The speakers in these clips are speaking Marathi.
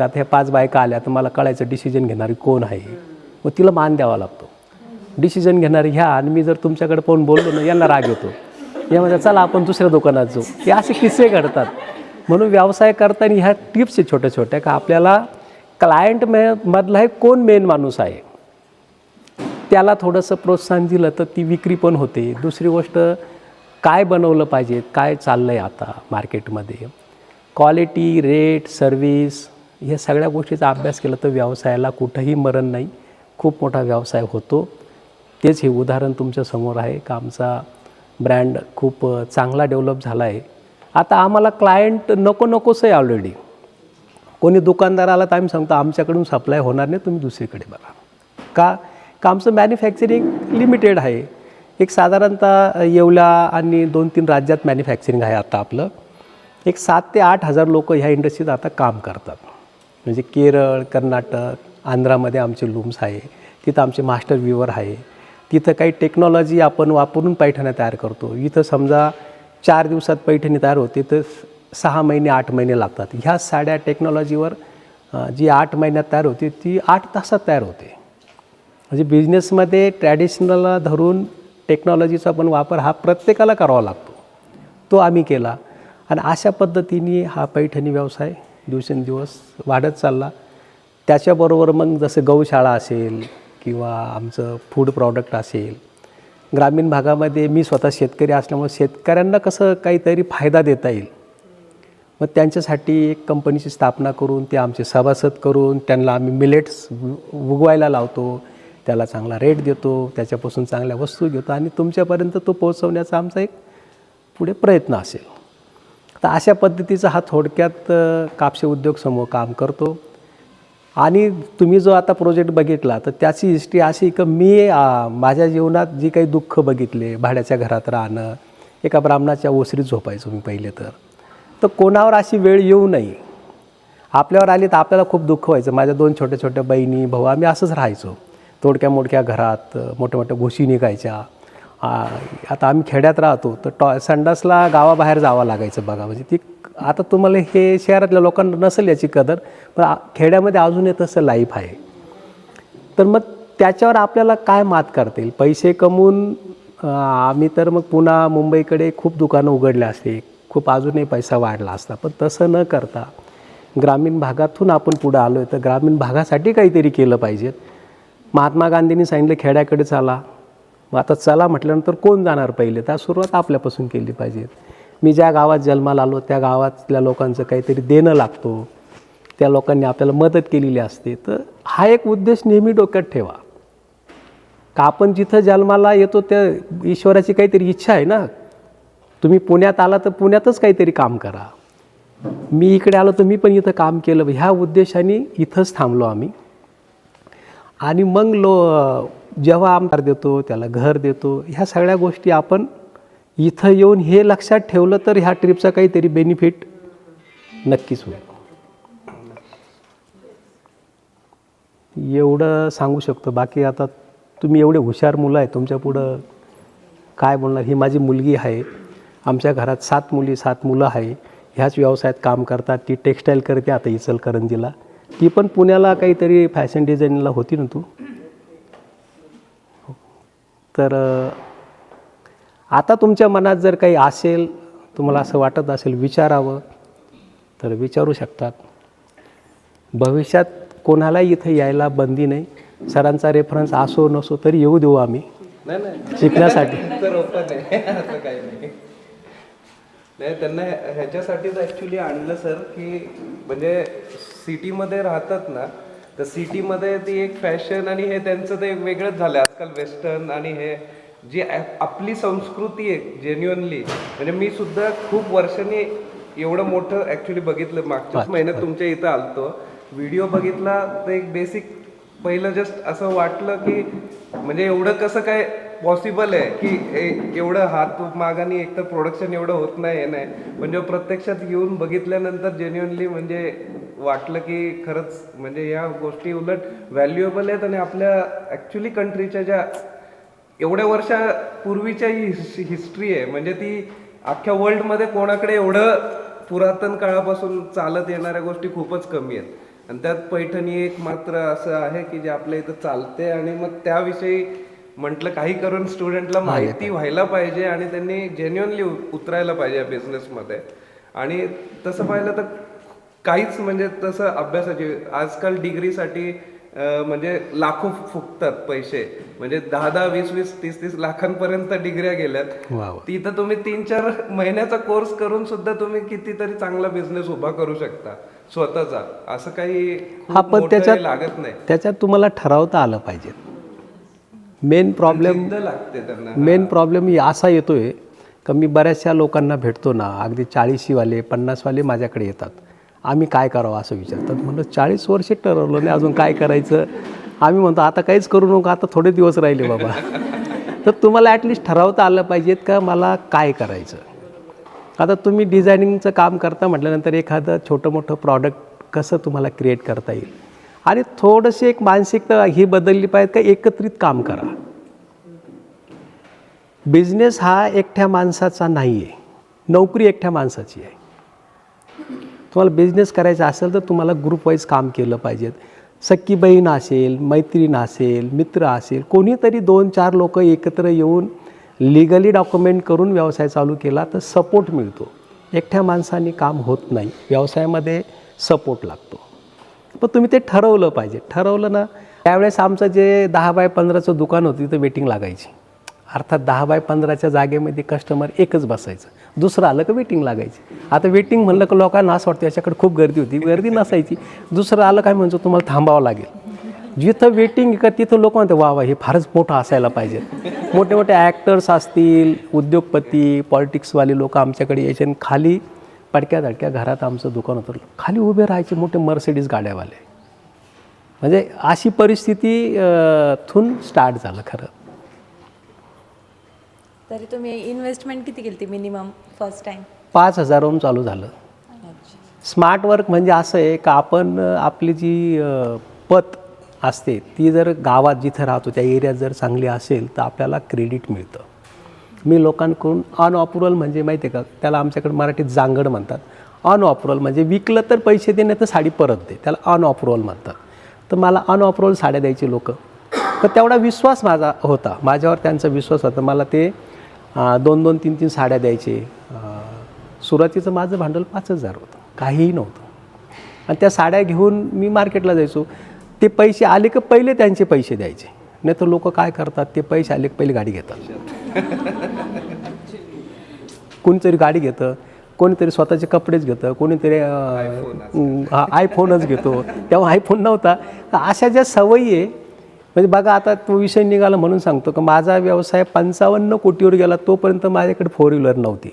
आता ह्या 5 बायका आल्या तर मला कळायचं डिसिजन घेणारी कोण आहे, मग तिला मान द्यावा लागतो. डिसिजन घेणारी ह्या, आणि मी जर तुमच्याकडे पाहून बोललो ना, यांना राग येतो. यामध्ये चला आपण दुसऱ्या दुकानात जाऊ. हे असे किस्से घडतात. म्हणून व्यवसाय करताना ह्या टिप्स आहे छोट्या छोट्या, का आपल्याला क्लायंट मधला एक कोण मेन माणूस आहे त्याला थोडंसं प्रोत्साहन दिलं तर ती विक्री पण होते. दुसरी गोष्ट, काय बनवलं पाहिजे, काय चाललं आहे आता मार्केटमध्ये, क्वालिटी, रेट, सर्विस, हे सगळ्या गोष्टीचा अभ्यास केला तर व्यवसायाला कुठंही मरण नाही, खूप मोठा व्यवसाय होतो. तेच हे उदाहरण तुमच्यासमोर आहे का आमचा ब्रँड खूप चांगला डेव्हलप झाला आहे. आता आम्हाला क्लायंट नकोसं आहे ऑलरेडी. कोणी दुकानदार आला तर आम्ही सांगतो आमच्याकडून सप्लाय होणार नाही, तुम्ही दुसरीकडे बघा. का आमचं मॅन्युफॅक्चरिंग लिमिटेड आहे. एक साधारणतः येवला आणि 2-3 राज्यात मॅन्युफॅक्चरिंग आहे आता आपलं. एक 7,000 ते 8,000 लोक ह्या इंडस्ट्रीत आता काम करतात. म्हणजे केरळ, कर्नाटक, आंध्रामध्ये आमचे लूम्स आहे, तिथं आमचे मास्टर व्ह्यूवर आहे. तिथं काही टेक्नॉलॉजी आपण वापरून पैठण्या तयार करतो. इथं समजा 4 दिवसात पैठणी तयार होते तर 6 महिने 8 महिने लागतात. ह्या साड्या टेक्नॉलॉजीवर जी 8 महिन्यात तयार होते ती 8 तासात तयार होते. म्हणजे बिझनेसमध्ये ट्रॅडिशनलला धरून टेक्नॉलॉजीचा पण वापर हा प्रत्येकाला करावा लागतो. तो आम्ही केला आणि अशा पद्धतीने हा पैठणी व्यवसाय दिवसेंदिवस वाढत चालला. त्याच्याबरोबर मग जसं गौशाळा असेल किंवा आमचं फूड प्रॉडक्ट असेल, ग्रामीण भागामध्ये मी स्वतः शेतकरी असल्यामुळे शेतकऱ्यांना कसं काहीतरी फायदा देता येईल, मग त्यांच्यासाठी एक कंपनीची स्थापना करून ते आमचे सभासद करून त्यांना आम्ही मिलेट्स उगवायला लावतो, त्याला चांगला रेट देतो, त्याच्यापासून चांगल्या वस्तू घेतो आणि तुमच्यापर्यंत तो पोहोचवण्याचा आमचा एक पुढे प्रयत्न असेल. तर अशा पद्धतीचा हा थोडक्यात कापसे उद्योग समूह काम करतो. आणि तुम्ही जो आता प्रोजेक्ट बघितला तर त्याची हिस्ट्री अशी की मी माझ्या जीवनात जी काही दुःख बघितले, भाड्याच्या घरात राहणं, एका ब्राह्मणाच्या ओसरीत झोपायचो मी पहिले. तर कोणावर अशी वेळ येऊ नये. आपल्यावर आली तर आपल्याला खूप दुःख व्हायचं. माझ्या 2 छोट्या छोट्या बहिणी भाऊ आम्ही असंच राहायचो तोडक्या मोडक्या घरात, मोठ्या मोठ्या घुशी निघायच्या. आता आम्ही खेड्यात राहतो तर संडासला गावाबाहेर जावं लागायचं बघा. म्हणजे ती आता तुम्हाला हे शहरातल्या लोकांना नसेल याची कदर, पण खेड्यामध्ये अजूनही तसं लाईफ आहे. तर मग त्याच्यावर आपल्याला काय मात करता येईल, पैसे कमवून आम्ही तर मग पुन्हा मुंबईकडे खूप दुकानं उघडले असते, खूप अजूनही पैसा वाढला असता. पण तसं न करता ग्रामीण भागातून आपण पुढं आलो आहे तर ग्रामीण भागासाठी काहीतरी केलं पाहिजे. महात्मा गांधींनी सांगितलं खेड्याकडे चला. मग आता चला म्हटल्यानंतर कोण जाणार पहिले, तर सुरुवात आपल्यापासून केली पाहिजे. मी ज्या गावात जन्माला आलो त्या गावातल्या लोकांचं काहीतरी देणं लागतो, त्या लोकांनी आपल्याला मदत केलेली असते. तर हा एक उद्देश नेहमी डोक्यात ठेवा का आपण जिथं जन्माला येतो त्या ईश्वराची काहीतरी इच्छा आहे ना. तुम्ही पुण्यात आला तर पुण्यातच काहीतरी काम करा. मी इकडे आलो तर मी पण इथं काम केलं, ह्या उद्देशाने इथंच थांबलो आम्ही. आणि मग जेव्हा आमदार देतो त्याला घर देतो, ह्या सगळ्या गोष्टी आपण इथं येऊन हे लक्षात ठेवलं तर ह्या ट्रिपचा काहीतरी बेनिफिट नक्कीच होईल. एवढं सांगू शकतो. बाकी आता तुम्ही एवढे हुशार मुलं आहे, तुमच्या पुढं काय बोलणार. ही माझी मुलगी आहे. आमच्या घरात 7 मुली 7 मुलं आहे. ह्याच व्यवसायात काम करतात. ती टेक्स्टाईल करते आता इचलकरंजीला. ती पण पुण्याला काहीतरी फॅशन डिझाईनला होती ना तू. तर आता तुमच्या मनात जर काही असेल, तुम्हाला असं वाटत असेल विचारावं तर विचारू शकतात. भविष्यात कोणालाही इथं यायला बंदी नाही. सरांचा रेफरन्स असो नसो तरी येऊ देऊ आम्ही शिकण्यासाठी. असं काही नाही. त्यांना ह्याच्यासाठीच ॲक्च्युली आणलं सर, की म्हणजे सिटीमध्ये राहतात ना, तर सिटीमध्ये ती एक फॅशन आणि हे त्यांचं ते वेगळंच झालं आजकाल वेस्टर्न. आणि हे जी आपली संस्कृती आहे जेन्युअनली, म्हणजे मी सुद्धा खूप वर्षांनी एवढं मोठं ॲक्च्युली बघितलं. मागच्याच महिन्यात तुमच्या इथं आलतो, व्हिडिओ बघितला तर एक बेसिक पहिलं जस्ट असं वाटलं की म्हणजे एवढं कसं काय पॉसिबल आहे की एवढं हात मागाने एकतर प्रोडक्शन एवढं होत नाही हे नाही. म्हणजे प्रत्यक्षात येऊन बघितल्यानंतर जेन्युअनली म्हणजे वाटलं की खरंच म्हणजे या गोष्टी उलट व्हॅल्युएबल आहेत. आणि आपल्या ॲक्च्युली कंट्रीच्या ज्या एवढ्या वर्षापूर्वीच्या ही हिस्ट्री आहे, म्हणजे ती अख्ख्या वर्ल्डमध्ये कोणाकडे एवढं पुरातन काळापासून चालत येणाऱ्या गोष्टी खूपच कमी आहेत. आणि त्यात पैठणी एक मात्र असं आहे की जे आपल्या इथं चालते आणि मग त्याविषयी म्हटलं काही करून स्टुडंटला माहिती व्हायला पाहिजे आणि त्यांनी जेन्युअनली उतरायला पाहिजे या बिझनेसमध्ये. आणि तसं पाहिलं तर काहीच म्हणजे तसं अभ्यासाची आजकाल डिग्रीसाठी म्हणजे लाखो फुकतात पैसे, म्हणजे 10-10, 20-20, 30-30 लाखांपर्यंत डिग्र्या गेल्यात. वा वा. तिथं तुम्ही 3-4 महिन्याचा कोर्स करून सुद्धा तुम्ही कितीतरी चांगला बिझनेस उभा करू शकता स्वतःचा. असं काही खूप हा, पण मोठं हे लागत नाही. त्याच्यात तुम्हाला ठरवता आलं पाहिजे. मेन प्रॉब्लेम जिद्द लागते त्यांना. मेन प्रॉब्लेम असा येतोय का मी बऱ्याचशा लोकांना भेटतो ना, अगदी 40वाले 50वाले माझ्याकडे येतात, आम्ही काय करावं असं विचारतात. म्हणलं 40 वर्षे ठरवलं नाही, अजून काय करायचं. आम्ही म्हणतो आता काहीच करू नका, आता थोडे दिवस राहिले बाबा. तर तुम्हाला ॲटलिस्ट ठरवता आलं पाहिजेत का मला काय करायचं. आता तुम्ही डिझायनिंगचं काम करता म्हटल्यानंतर एखादं छोटं मोठं प्रॉडक्ट कसं तुम्हाला क्रिएट करता येईल आणि थोडंशी एक मानसिकता ही बदलली पाहिजे का एकत्रित काम करा. बिझनेस हा एकट्या माणसाचा नाही आहे, नोकरी एकट्या माणसाची आहे. तुम्हाला बिझनेस करायचा असेल तर तुम्हाला ग्रुप वाईज काम केलं पाहिजे. सख्खी बहीण असेल, मैत्रीण असेल, मित्र असेल, कोणीतरी 2-4 लोक एकत्र येऊन लिगली डॉक्युमेंट करून व्यवसाय चालू केला तर सपोर्ट मिळतो. एकट्या माणसाने काम होत नाही, व्यवसायामध्ये सपोर्ट लागतो. पण तुम्ही ते ठरवलं पाहिजे. ठरवलं ना, त्यावेळेस आमचं जे 10x15चं दुकान होतं तिथं वेटिंग लागायची. अर्थात 10x15च्या जागेमध्ये कस्टमर एकच बसायचं, दुसरं आलं का वेटिंग लागायची. आता वेटिंग म्हणलं का लोकांना असं वाटतं याच्याकडे खूप गर्दी होती, गर्दी नसायची. दुसरं आलं काय म्हणतो तुम्हाला थांबावं लागेल. जिथं वेटिंग का तिथं लोक म्हणते वा वा हे फारच मोठं असायला पाहिजे. मोठे मोठे ॲक्टर्स असतील, उद्योगपती, पॉलिटिक्सवाले लोक आमच्याकडे यायचे आणि खाली पडक्या धडक्या घरात आमचं दुकान होतं, खाली उभे राहायचे मोठे मर्सिडीज गाड्यावाले. म्हणजे अशी परिस्थिती थून स्टार्ट झालं खरं. तरी तुम्ही इन्व्हेस्टमेंट किती केली मिनिमम फर्स्ट टाइम? 5,000 चालू झालं. स्मार्ट वर्क म्हणजे असं आहे का आपण आपली जी पत असते ती जर गावात जिथं राहतो त्या एरियात जर चांगली असेल तर आपल्याला क्रेडिट मिळतं. मी लोकांकडून अनऑप्रुव्हल म्हणजे माहिती आहे का, त्याला आमच्याकडे मराठीत जांगड म्हणतात. अनऑप्रुव्हल म्हणजे विकलं तर पैसे दे नाही तर साडी परत दे, त्याला अनऑप्रुव्हल म्हणतात. तर मला अनऑप्रुव्हल साड्या द्यायचे लोक. तर तेवढा विश्वास माझा होता, माझ्यावर त्यांचा विश्वास होता. मला ते 2-2, 3-3 साड्या द्यायचे. सुरुवातीचं माझं भांडवल 5,000 होतं, काहीही नव्हतं. आणि त्या साड्या घेऊन मी मार्केटला जायचो. ते पैसे आले का पहिले त्यांचे पैसे द्यायचे, नाही तर लोक काय करतात ते पैसे आले की पहिले गाडी घेतात. कोणीतरी गाडी घेतं, कोणीतरी स्वतःचे कपडेच घेतं, कोणीतरी आयफोनच घेतो. तेव्हा आयफोन नव्हता. अशा ज्या सवयी आहे, म्हणजे बघा आता तो विषय निघाला म्हणून सांगतो की माझा व्यवसाय 55 कोटीवर गेला तोपर्यंत माझ्याकडे 4 व्हीलर नव्हती.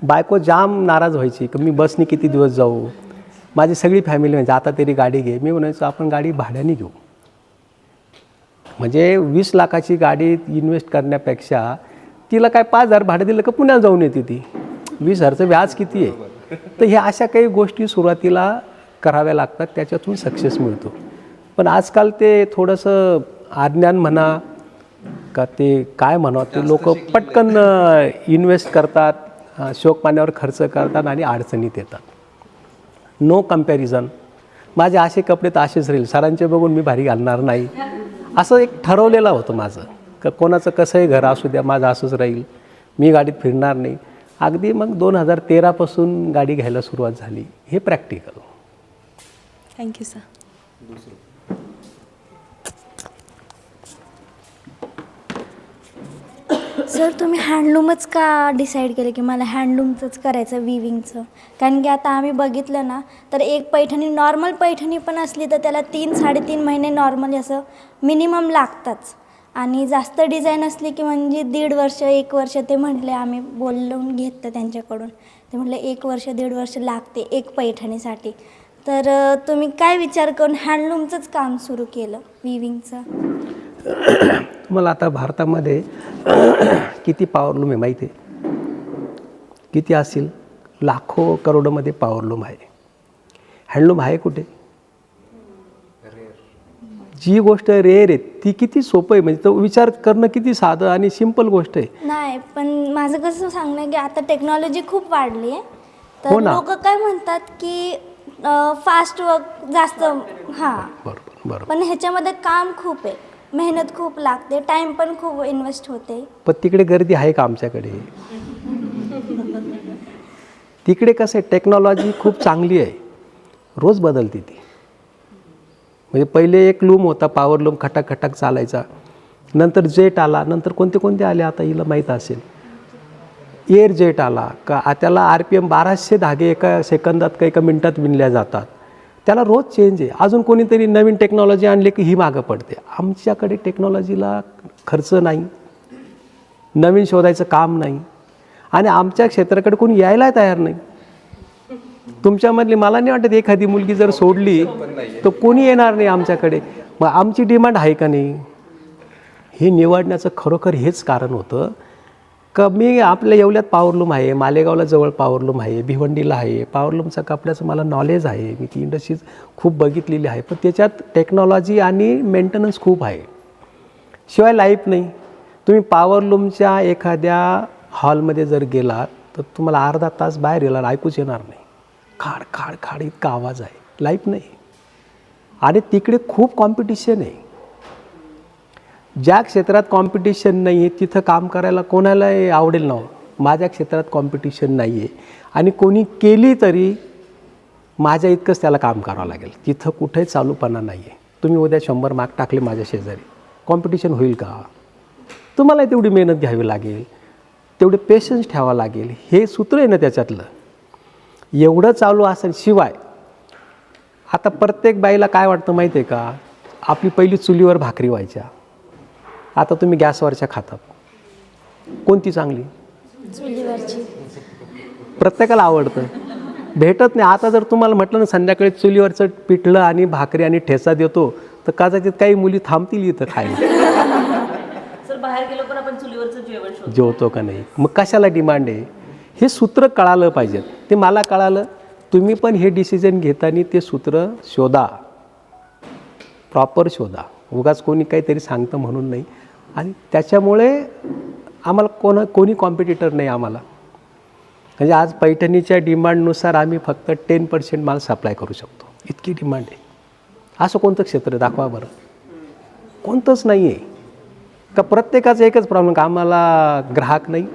बायको जाम नाराज व्हायची की मी बसने किती दिवस जाऊ. माझी सगळी फॅमिली म्हणजे आता तरी गाडी घे. मी म्हणायचो आपण गाडी भाड्याने घेऊ. म्हणजे 20 लाखाची गाडी इन्व्हेस्ट करण्यापेक्षा तिला काय 5,000 भाडं दिलं का पुण्याला जाऊन येते ती. 20,000चं व्याज किती आहे. तर ह्या अशा काही गोष्टी सुरुवातीला कराव्या लागतात, त्याच्यातून सक्सेस मिळतो. पण आजकाल ते थोडंसं अज्ञान म्हणा का ते काय म्हणा, ते लोक पटकन इन्व्हेस्ट करतात, शोकपाण्यावर खर्च करतात आणि अडचणीत येतात. No comparison. माझे असे कपडे तर असेच राहील, सरांचे बघून मी भारी घालणार नाही, असं एक ठरवलेलं होतं माझं. का कोणाचं कसंही घर असू द्या माझं असंच राहील, मी गाडीत फिरणार नाही. अगदी मग 2013पासून गाडी घ्यायला सुरुवात झाली. हे प्रॅक्टिकल. Thank you sir. सर तुम्ही हँडलूमच का डिसाईड केलं की मला हँडलूमचंच करायचं, विविंगचं? कारण की आता आम्ही बघितलं ना तर एक पैठणी, नॉर्मल पैठणी पण असली तर त्याला 3-3.5 महिने नॉर्मली असं मिनिमम लागताच. आणि जास्त डिझाईन असली की म्हणजे 1.5 वर्ष 1 वर्ष, ते म्हटले आम्ही बोलून घेतलं त्यांच्याकडून, ते म्हटलं 1 वर्ष 1.5 वर्ष लागते एक पैठणीसाठी. तर तुम्ही काय विचार करून हँडलूमचंच काम सुरू केलं, विविंगचं? तुम्हाला आता भारतामध्ये किती पॉवरलूम आहे माहिती आहे? किती असतील? लाखो करोडोमध्ये पॉवरलूम आहे. हँडलूम आहे कुठे? जी गोष्ट रेअर आहे ती किती सोपं आहे, म्हणजे तो विचार करणं किती साधं आणि सिंपल गोष्ट आहे. नाही, पण माझं कसं सांगणं की आता टेक्नॉलॉजी खूप वाढली आहे. तर हो ना. लोक काय म्हणतात की फास्ट वर्क जास्त हां. बरोबर बरोबर. पण ह्याच्यामध्ये काम खूप आहे, मेहनत खूप लागते, टाईम पण खूप इन्व्हेस्ट होते. पण तिकडे गर्दी आहे का आमच्याकडे? तिकडे कसं आहे, टेक्नॉलॉजी खूप चांगली आहे, रोज बदलते ती. म्हणजे पहिले एक लूम होता, पॉवर लूम, खटाक खटाक चालायचा. नंतर जेट आला, नंतर कोणते कोणते आले आता हिला माहीत असेल. एअर जेट आला का, त्याला RPM 1200 धागे एका सेकंदात का एका मिनटात विणल्या जातात. त्याला रोज चेंज आहे. अजून कोणीतरी नवीन टेक्नॉलॉजी आणली की ही मागं पडते. आमच्याकडे टेक्नॉलॉजीला खर्च नाही, नवीन शोधायचं काम नाही, आणि आमच्या क्षेत्राकडे कोणी यायला तयार नाही. तुमच्यामधली मला नाही वाटत एखादी मुलगी जर सोडली तर कोणी येणार नाही आमच्याकडे. मग आमची डिमांड आहे का नाही, हे निवडण्याचं खरोखर हेच कारण होतं. मी आपल्या येवल्यात पॉवरलूम आहे, मालेगावला जवळ पॉवरलूम आहे, भिवंडीला आहे. पॉवरलूमचं कपड्याचं मला नॉलेज आहे, मी ती इंडस्ट्रीज खूप बघितलेली आहे. पण त्याच्यात टेक्नॉलॉजी आणि मेंटेनन्स खूप आहे, शिवाय लाईफ नाही. तुम्ही पॉवरलूमच्या एखाद्या हॉलमध्ये जर गेलात तर तुम्हाला अर्धा तास बाहेर गेला ऐकूच येणार नाही. खाड खाड खाड इतका आवाज आहे, लाईफ नाही. आणि तिकडे खूप कॉम्पिटिशन आहे. ज्या क्षेत्रात कॉम्पिटिशन नाही आहे तिथं काम करायला कोणालाही आवडेल ना. माझ्या क्षेत्रात कॉम्पिटिशन नाही आहे, आणि कोणी केली तरी माझ्या इतकंच त्याला काम करावं लागेल. तिथं कुठेही चालूपणा नाही आहे. तुम्ही उद्या 100 मार्क टाकले माझ्या शेजारी, कॉम्पिटिशन होईल का? तुम्हाला तेवढी मेहनत घ्यावी लागेल, तेवढे पेशन्स ठेवावं लागेल. हे सूत्र आहे ना त्याच्यातलं. एवढं चालू असेल. शिवाय आता प्रत्येक बाईला काय वाटतं माहिती आहे का, आपली पहिली चुलीवर भाकरी व्हायच्या, आता तुम्ही गॅसवरच्या खातात. कोणती चांगली? चुलीवरची. प्रत्येकाला आवडतं, भेटत नाही. आता जर तुम्हाला म्हटलं ना संध्याकाळी चुलीवरचं पिठलं आणि भाकरी आणि ठेचा देतो तर कदाचित काही मुली थांबतील इथं खायला. सर बाहेर गेलो पण आपण चुलीवरचं जेवण शोधतो. जेवतो का नाही, मग कशाला डिमांड आहे? हे सूत्र कळालं पाहिजेत. ते मला कळालं. तुम्ही पण हे डिसिजन घेताना ते सूत्र शोधा, प्रॉपर शोधा. उगाच कोणी काहीतरी सांगतं म्हणून नाही. आणि त्याच्यामुळे आम्हाला कोणी कॉम्पिटिटर नाही आम्हाला. म्हणजे आज पैठणीच्या डिमांडनुसार आम्ही फक्त 10% माल सप्लाय करू शकतो, इतकी डिमांड आहे. असं कोणतं क्षेत्र दाखवा बरं, कोणतंच नाही आहे का? प्रत्येकाचा एकच प्रॉब्लेम का आम्हाला ग्राहक नाही,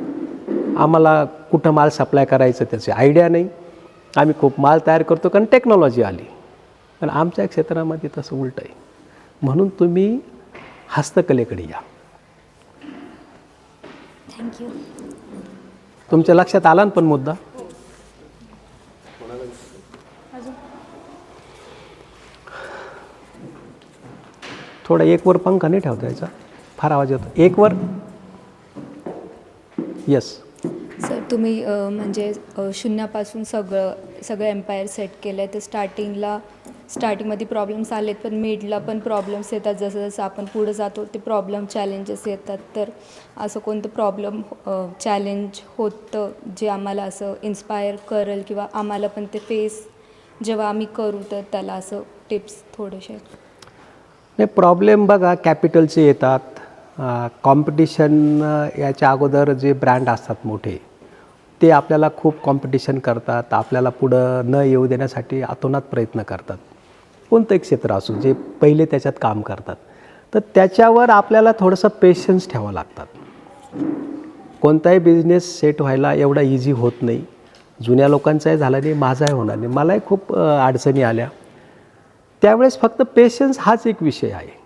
आम्हाला कुठं माल सप्लाय करायचं त्याची आयडिया नाही. आम्ही खूप माल तयार करतो कारण टेक्नॉलॉजी आली. पण आमच्या क्षेत्रामध्ये तसं उलटं आहे. म्हणून तुम्ही हस्तकलेकडे या. थँक्यू. तुमच्या लक्षात आला ना पण मुद्दा? थोडा एक वर पंखा नाही ठेवता याचा, फार आवाज येतो. एक वर. येस सर तुम्ही म्हणजे शून्यापासून सगळं एम्पायर सेट केलं आहे. तर स्टार्टिंगमध्ये प्रॉब्लेम्स आलेत, पण मिडला पण प्रॉब्लेम्स येतात. जसं जसं आपण पुढे जातो ते प्रॉब्लेम चॅलेंजेस येतात. तर असं कोणतं प्रॉब्लेम चॅलेंज होतं जे आम्हाला असं इन्स्पायर करेल किंवा आम्हाला पण ते फेस जेव्हा आम्ही करू तर त्याला असं टिप्स थोडेसे? नाही, प्रॉब्लेम बघा कॅपिटलचे येतात. कॉम्पिटिशन याच्या अगोदर जे ब्रँड असतात मोठे ते आपल्याला खूप कॉम्पिटिशन करतात, आपल्याला पुढं न येऊ देण्यासाठी अतोनात प्रयत्न करतात. कोणतं एक क्षेत्र असो जे पहिले त्याच्यात काम करतात, तर त्याच्यावर आपल्याला थोडंसं पेशन्स ठेवावं लागतात. कोणताही बिझनेस सेट व्हायला एवढा इझी होत नाही. जुन्या लोकांचाही झाला नाही, माझाही होणार नाही. मलाही खूप अडचणी आल्या. त्यावेळेस फक्त पेशन्स हाच एक विषय आहे.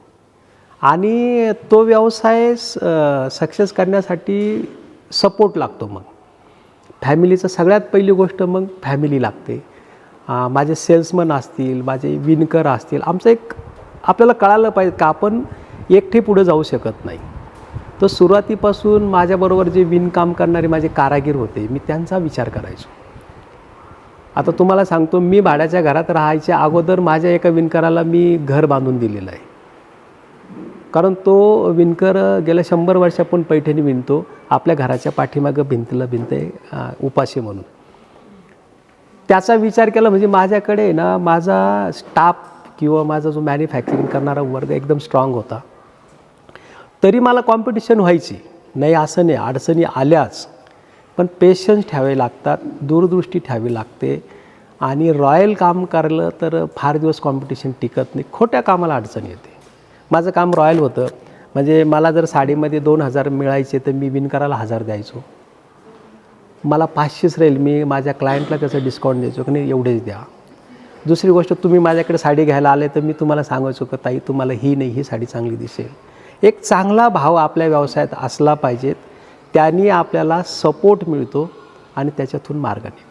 आणि तो व्यवसाय सक्सेस करण्यासाठी सपोर्ट लागतो. मग फॅमिलीचं सगळ्यात पहिली गोष्ट मग फॅमिली लागते. माझे सेल्समन असतील, माझे विणकर असतील, आमचं एक आपल्याला कळालं पाहिजे का आपण एकटे पुढे जाऊ शकत नाही. तर सुरुवातीपासून माझ्याबरोबर जे विणकाम करणारे माझे कारागीर होते, मी त्यांचा विचार करायचो. आता तुम्हाला सांगतो, मी भाड्याच्या घरात राहायच्या अगोदर माझ्या एका विणकराला मी घर बांधून दिलेलं आहे. कारण तो विणकर गेल्या 100 वर्षापून पैठणी विणतो. आपल्या घराच्या पाठीमागं भिंतीला भिंत आहे, उपाशी म्हणून. त्याचा विचार केला म्हणजे माझ्याकडे ना माझा स्टाफ किंवा माझा जो मॅन्युफॅक्चरिंग करणारा वर्ग एकदम स्ट्रॉंग होता. तरी मला कॉम्पिटिशन व्हायची नाही असं नाही, अडचणी आल्याच. पण पेशन्स ठेवावे लागतात, दूरदृष्टी ठेवावी लागते. आणि रॉयल काम करलं तर फार दिवस कॉम्पिटिशन टिकत नाही, खोट्या कामाला अडचण येते. माझं काम रॉयल होतं, म्हणजे मला जर साडीमध्ये 2,000 मिळायचे तर मी विणकराला 1,000 द्यायचो. मला 500च राहील, मी माझ्या क्लायंटला त्याचं डिस्काउंट द्यायचो की नाही एवढेच द्या. दुसरी गोष्ट, तुम्ही माझ्याकडे साडी घ्यायला आले तर मी तुम्हाला सांगायचो की ताई तुम्हाला ही नाही, ही साडी चांगली दिसेल. एक चांगला भाव आपल्या व्यवसायात असला पाहिजेत, त्यांनी आपल्याला सपोर्ट मिळतो आणि त्याच्यातून मार्ग निघतो.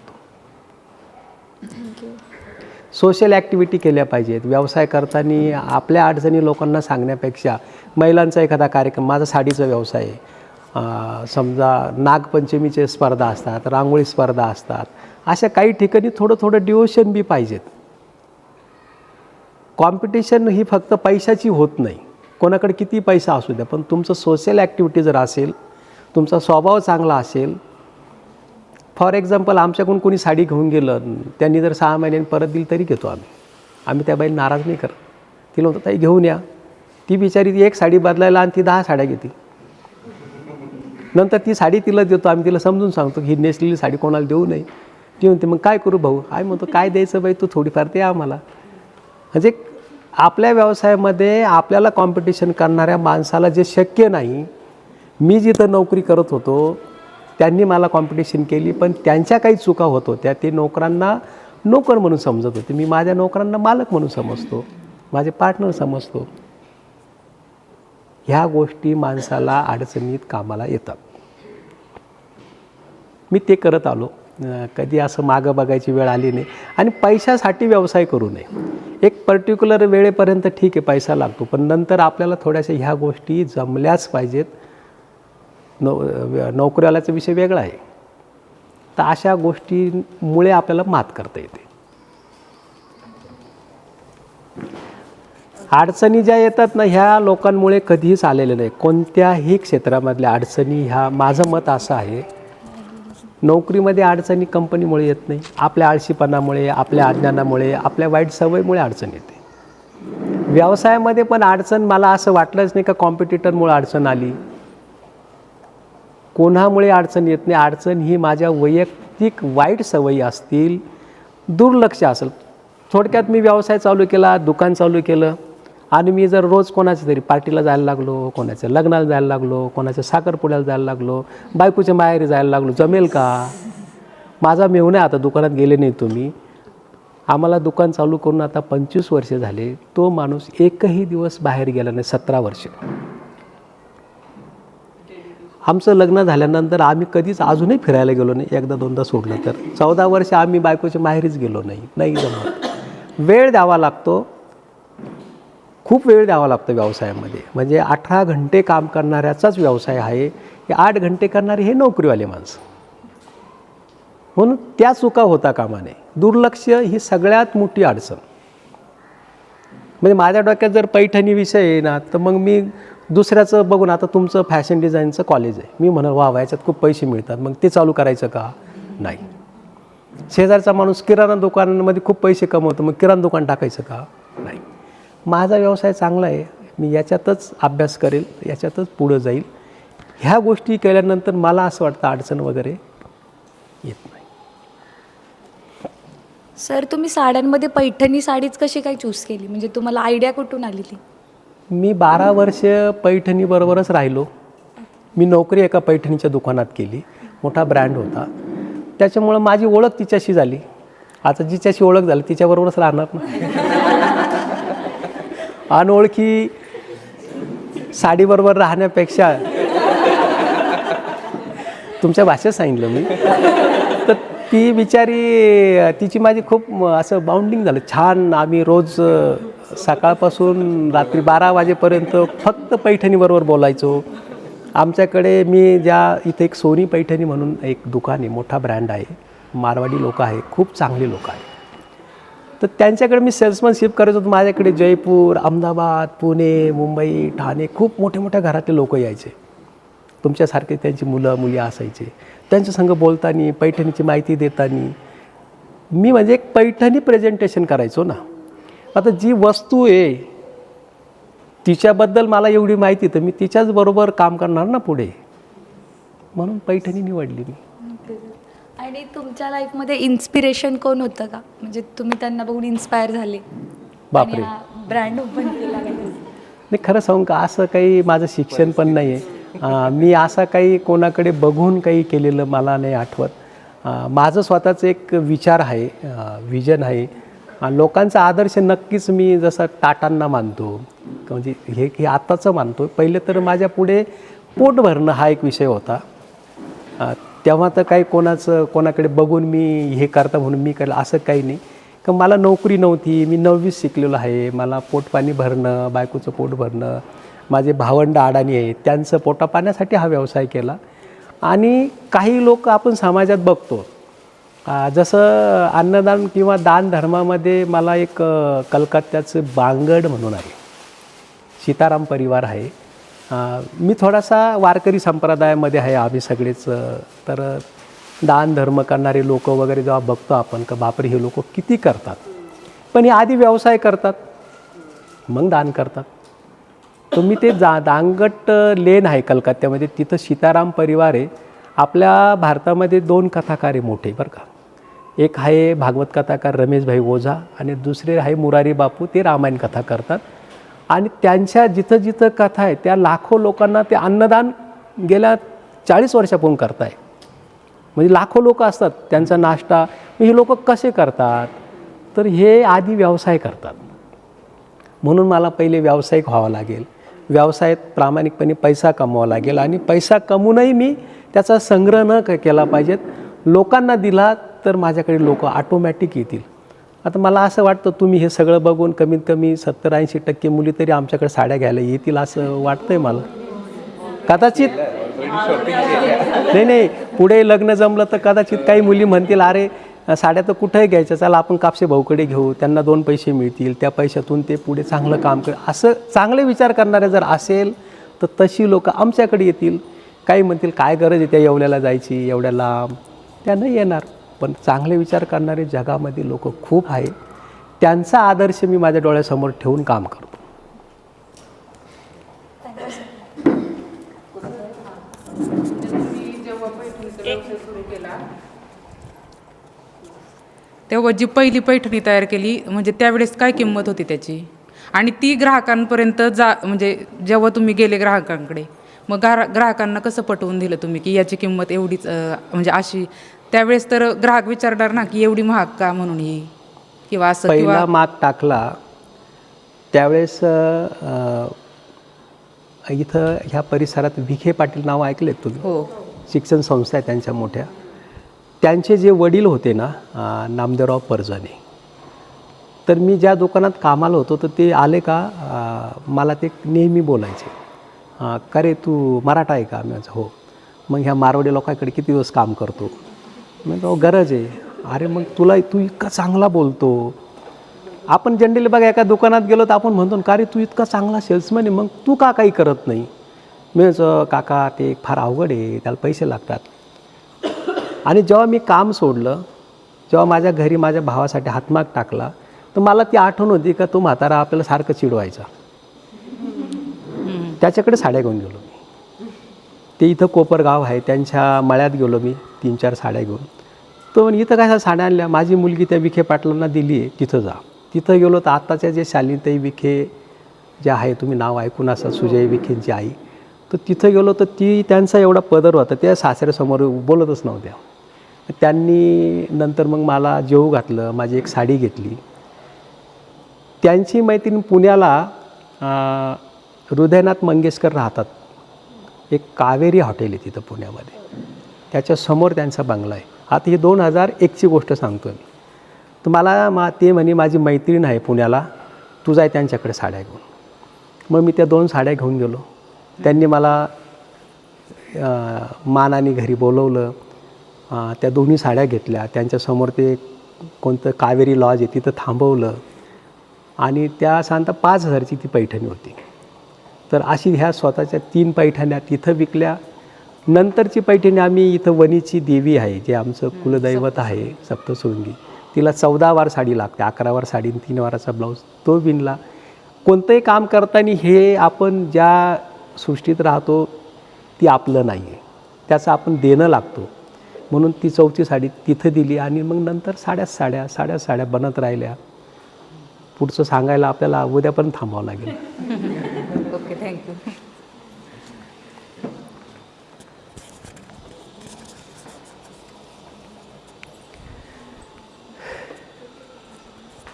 सोशल ॲक्टिव्हिटी केल्या पाहिजेत. व्यवसाय करताना आपल्या अडचणी लोकांना सांगण्यापेक्षा महिलांचा एखादा कार्यक्रम, माझा साडीचा व्यवसाय आहे, समजा नागपंचमीचे स्पर्धा असतात, रांगोळी स्पर्धा असतात, अशा काही ठिकाणी थोडं थोडं डिवोशन बी पाहिजेत. कॉम्पिटिशन ही फक्त पैशाची होत नाही, कोणाकडे किती पैसा असू द्या, पण तुमचं सोशल ॲक्टिव्हिटी जर असेल, तुमचा स्वभाव चांगला असेल. फॉर एक्झाम्पल, आमच्याकडून कोणी साडी घेऊन गेलं, त्यांनी जर 6 महिन्यांनी परत दिली तरी घेतो आम्ही त्या बाईला नाराज नाही करत. तिला म्हणतो ताई घेऊन या. ती बिचारी ती एक साडी बदलायला आणि ती 10 साड्या घेते. नंतर ती साडी तिला देतो, आम्ही तिला समजून सांगतो की ही नेसलेली साडी कोणाला देऊ नये. ती म्हणते मग काय करू भाऊ? आम्ही म्हणतो काय द्यायचं बाई, तू थोडीफार ते आम्हाला. म्हणजे आपल्या व्यवसायामध्ये आपल्याला कॉम्पिटिशन करणाऱ्या माणसाला जे शक्य नाही. मी जिथं नोकरी करत होतो त्यांनी मला कॉम्पिटिशन केली, पण त्यांच्या काही चुका होत होत्या. ते नोकरांना नोकर म्हणून समजत होते, मी माझ्या नोकरांना मालक म्हणून समजतो, माझे पार्टनर समजतो. ह्या गोष्टी माणसाला अडचणीत कामाला येतात. मी ते करत आलो, कधी असं मागं बघायची वेळ आली नाही. आणि पैशासाठी व्यवसाय करू नये. एक पर्टिक्युलर वेळेपर्यंत ठीक आहे, पैसा लागतो, पण नंतर आपल्याला थोड्याशा ह्या गोष्टी जमल्याच पाहिजेत. नोकरीवाल्याचा विषय वेगळा आहे. तर अशा गोष्टींमुळे आपल्याला मात करता येते. अडचणी ज्या येतात ना, ह्या लोकांमुळे कधीच आलेल्या नाही. कोणत्याही क्षेत्रामधल्या अडचणी ह्या, माझं मत असं आहे, नोकरीमध्ये अडचणी कंपनीमुळे येत नाही, आपल्या आळशीपणामुळे, आपल्या अज्ञानामुळे, आपल्या वाईट सवयीमुळे अडचण येते. व्यवसायामध्ये पण अडचण मला असं वाटलंच नाही का कॉम्पिटिटरमुळे अडचण आली. कोणामुळे अडचण येत नाही. अडचण ही माझ्या वैयक्तिक वाईट सवयी असतील, दुर्लक्ष असेल. थोडक्यात मी व्यवसाय चालू केला, दुकान चालू केलं, आणि मी जर रोज कोणाच्या तरी पार्टीला जायला लागलो, कोणाच्या लग्नाला जायला लागलो, कोणाच्या साखरपुड्याला जायला लागलो, बायकोच्या माहेरी जायला लागलो, जमेल का? माझा मेहुणा आता दुकानात गेले नाही तुम्ही. आम्हाला दुकान चालू करून आता 25 वर्ष झाले. तो माणूस एकही दिवस बाहेर गेला नाही. 17 वर्ष. आमचं लग्न झाल्यानंतर आम्ही कधीच अजूनही फिरायला गेलो नाही, एकदा दोनदा सोडलं तर. 14 वर्ष आम्ही बायकोच्या माहेरीच गेलो नाही जमत. वेळ द्यावा लागतो, खूप वेळ द्यावा लागतो व्यवसायामध्ये. म्हणजे 18 घंटे काम करणाऱ्याचाच व्यवसाय आहे. हे 8 घंटे करणारे हे नोकरीवाले माणसं. म्हणून त्या चुका होता कामा नये. दुर्लक्ष ही सगळ्यात मोठी अडचण. म्हणजे माझ्या डोक्यात जर पैठणी विषय आहे ना, तर मग मी दुसऱ्याचं बघून, आता तुमचं फॅशन डिझाईनचं कॉलेज आहे, मी म्हणेल वा याच्यात खूप पैसे मिळतात, मग ते चालू करायचं का? नाही. शेजारचा माणूस किराणा दुकानामध्ये खूप पैसे कमवतो, मग किराणा दुकान टाकायचं का? नाही. माझा व्यवसाय चांगला आहे, मी याच्यातच अभ्यास करेल, याच्यातच पुढं जाईल. ह्या गोष्टी केल्यानंतर मला असं वाटतं अडचण वगैरे येत नाही. सर, तुम्ही साड्यांमध्ये पैठणी साडीच कशी काय चूज केली? म्हणजे तुम्हाला आयडिया कुठून आली ती? मी 12 वर्ष पैठणीबरोबरच राहिलो. मी नोकरी एका पैठणीच्या दुकानात केली, मोठा ब्रँड होता. त्याच्यामुळं माझी ओळख तिच्याशी झाली. आता जिच्याशी ओळख झाली तिच्याबरोबरच राहणार ना. अनोळखी साडीबरोबर राहण्यापेक्षा, तुमच्या भाषेत सांगितलं मी, तर ती बिचारी, तिची माझी खूप असं बाउंडिंग झालं छान. आम्ही रोज सकाळपासून रात्री 12 वाजेपर्यंत फक्त पैठणीबरोबर बोलायचो. आमच्याकडे मी इथे एक सोनी पैठणी म्हणून एक दुकान आहे, मोठा ब्रँड आहे, मारवाडी लोक आहे, खूप चांगली लोक आहे. तर त्यांच्याकडे मी सेल्समनशिप करत होतो. माझ्याकडे जयपूर, अहमदाबाद, पुणे, मुंबई, ठाणे खूप मोठ्या मोठ्या घरातले लोक यायचे. तुमच्यासारखे त्यांची मुलं मुली असायचे. त्यांच्या संग बोलताना, पैठणीची माहिती देताना मी म्हणजे एक पैठणी प्रेझेंटेशन करायचो ना. आता जी वस्तू आहे तिच्याबद्दल मला एवढी माहिती, तर मी तिच्याच बरोबर काम करणार ना पुढे. म्हणून पैठणी निवडली मी. आणि तुमच्या लाईफमध्ये इन्स्पिरेशन कोण होतं का, म्हणजे तुम्ही त्यांना बघून इन्स्पायर झाले बापरे. ब्रँड ओपन केला काही? नाही, खरं सांगू का, असं काही माझं शिक्षण पण नाही आहे. मी असा काही कोणाकडे बघून काही केलेलं मला नाही आठवत. माझं स्वतःचं एक विचार आहे, विजन आहे. लोकांचा आदर्श नक्कीच मी जसं टाटांना मानतो, म्हणजे हे आत्ताचं मानतो. पहिले तर माझ्या पुढे पोट भरणं हा एक विषय होता. तेव्हा तर काही कोणाकडे बघून मी हे करता म्हणून मी केलं असं काही नाही. का मला नोकरी नव्हती, मी 9वीच शिकलेलो आहे. मला पोटपाणी भरणं, बायकोचं पोट भरणं, माझे भावंड अडाणी आहेत, त्यांचं पोटापाण्यासाठी हा व्यवसाय केला. आणि काही लोक आपण समाजात बघतो, जसं अन्नदान किंवा दान धर्मामध्ये मला एक कलकत्त्याचं बांगड म्हणून आहे, सीताराम परिवार आहे. मी थोडासा वारकरी संप्रदायामध्ये आहे, आम्ही सगळेच. तर दान धर्म करणारे लोक वगैरे जेव्हा बघतो आपण का बापरे हे लोक किती करतात, पण हे आधी व्यवसाय करतात मग दान करतात. तर मी ते दांगट लेन आहे कलकत्त्यामध्ये, तिथं सीताराम परिवार आहे. आपल्या भारतामध्ये 2 कथाकार आहे मोठे बरं का. एक आहे भागवत कथाकार रमेशभाई ओझा आणि दुसरे आहे मुरारी बापू, ते रामायण कथा करतात. आणि त्यांच्या जिथं जिथं कथा आहे त्या लाखो लोकांना ते अन्नदान गेल्या 40 वर्षापासून करताय. म्हणजे लाखो लोक असतात, त्यांचा नाश्ता. हे लोक कसे करतात, तर हे आधी व्यवसाय करतात. म्हणून मला पहिले व्यावसायिक व्हावं लागेल, व्यवसायात प्रामाणिकपणे पैसा कमवावा लागेल. आणि पैसा कमवूनही मी त्याचा संग्रह न केला पाहिजेत, लोकांना दिला तर माझ्याकडे लोक ऑटोमॅटिक येतील. आता मला असं वाटतं तुम्ही हे सगळं बघून कमीत कमी 70-80% मुली तरी आमच्याकडे साड्या घ्यायला येतील असं वाटतंय मला. कदाचित नाही, पुढे लग्न जमलं तर कदाचित काही मुली म्हणतील अरे साड्या तर कुठेही घ्यायच्या, चला आपण कापसे भाऊकडे घेऊ, त्यांना 2 पैसे मिळतील, त्या पैशातून ते पुढे चांगलं काम कर. असं चांगले विचार करणारे जर असेल तर तशी लोक आमच्याकडे येतील. काही म्हणतील काय गरज आहे त्या एवढ्याला जायची, एवढ्या लांब, त्या नाही येणार. पण चांगले विचार करणारे जगामध्ये लोक खूप आहे, त्यांचा आदर्श मी माझ्या डोळ्यासमोर ठेवून काम करतो. तेव्हा जी पहिली पैठणी तयार केली, म्हणजे त्यावेळेस काय किंमत होती त्याची, आणि ती ग्राहकांपर्यंत म्हणजे जेव्हा तुम्ही गेले ग्राहकांकडे, मग ग्राहकांना कसं पटवून दिलं तुम्ही की याची किंमत एवढीच, म्हणजे अशी. त्यावेळेस तर ग्राहक विचारणार ना की एवढी महाग का म्हणून ही, किंवा असं. पहिला माग टाकला त्यावेळेस इथं ह्या परिसरात विखे पाटील नाव ऐकलेत तुम्ही? हो. शिक्षण संस्था आहे त्यांच्या मोठ्या. त्यांचे जे वडील होते ना, नामदेवराव परजणे, तर मी ज्या दुकानात कामाला होतो तर ते आले का मला ते नेहमी बोलायचे, का रे तू मराठा आहे का? मी हो. मग ह्या मारवाडी लोकांकडे किती दिवस काम करतो? म्हणजे गरज आहे. अरे मग तू इतका चांगला बोलतो. आपण जनरली बघा एका दुकानात गेलो तर आपण म्हणतो का रे तू इतका चांगला सेल्समन आहे, मग तू का काही करत नाही? मी काका ते फार अवघड आहे, त्याला पैसे लागतात. आणि जेव्हा मी काम सोडलं, जेव्हा माझ्या घरी माझ्या भावासाठी हातमाग टाकला, तर मला ती आठवण होती का तो म्हातारा आपल्याला सारखं चिडवायचा. त्याच्याकडे साड्या घेऊन गेलो मी. ते इथं कोपरगाव आहे, त्यांच्या मळ्यात गेलो मी 3-4 साड्या घेऊन. तो इथं काय साड्या आणल्या, माझी मुलगी त्या विखे पाटलांना दिली आहे, तिथं जा. तिथं गेलो तर आत्ताच्या जे शालिनीताई विखे जे आहे, तुम्ही नाव ऐकून असा, सुजय विखेंची आई, तर तिथं गेलो तर ती त्यांचा एवढा पदर होता, त्या सासऱ्यासमोर बोलतच नव्हत्या. त्यांनी नंतर मग मला जेवू घातलं, माझी एक साडी घेतली. त्यांची मैत्रीण पुण्याला हृदयनाथ मंगेशकर राहतात, एक कावेरी हॉटेल आहे तिथं पुण्यामध्ये, त्याच्यासमोर त्यांचा बंगला आहे. आता ही 2001ची गोष्ट सांगतो मी. तर मला ते म्हणे माझी मैत्रीण आहे पुण्याला, तू जाय त्यांच्याकडे साड्या घेऊन. मग मी त्या 2 साड्या घेऊन गेलो. त्यांनी मला मानाने घरी बोलवलं, त्या दोन्ही साड्या घेतल्या. त्यांच्यासमोर ते कोणतं कावेरी लॉज आहे तिथं थांबवलं आणि त्या साधारणतः 5,000ची ती पैठणी होती. तर अशी ह्या स्वतःच्या 3 पैठण्या तिथं विकल्या. नंतरची पैठणी आम्ही इथं वणीची देवी आहे, जे आमचं कुलदैवत आहे सप्तशृंगी, तिला 14 वार साडी लागते, 11 वार साडी, 3 वाराचा ब्लाऊज, तो विणला. कोणतंही काम करताना हे आपण ज्या सृष्टीत राहतो ती आपलं नाही आहे, त्याचं आपण देणं लागतो. म्हणून ती 4थी साडी तिथं दिली आणि मग नंतर साड्या बनत राहिल्या. पुढचं सांगायला आपल्याला उद्यापर्यंत थांबावं लागेल. Okay, thank you.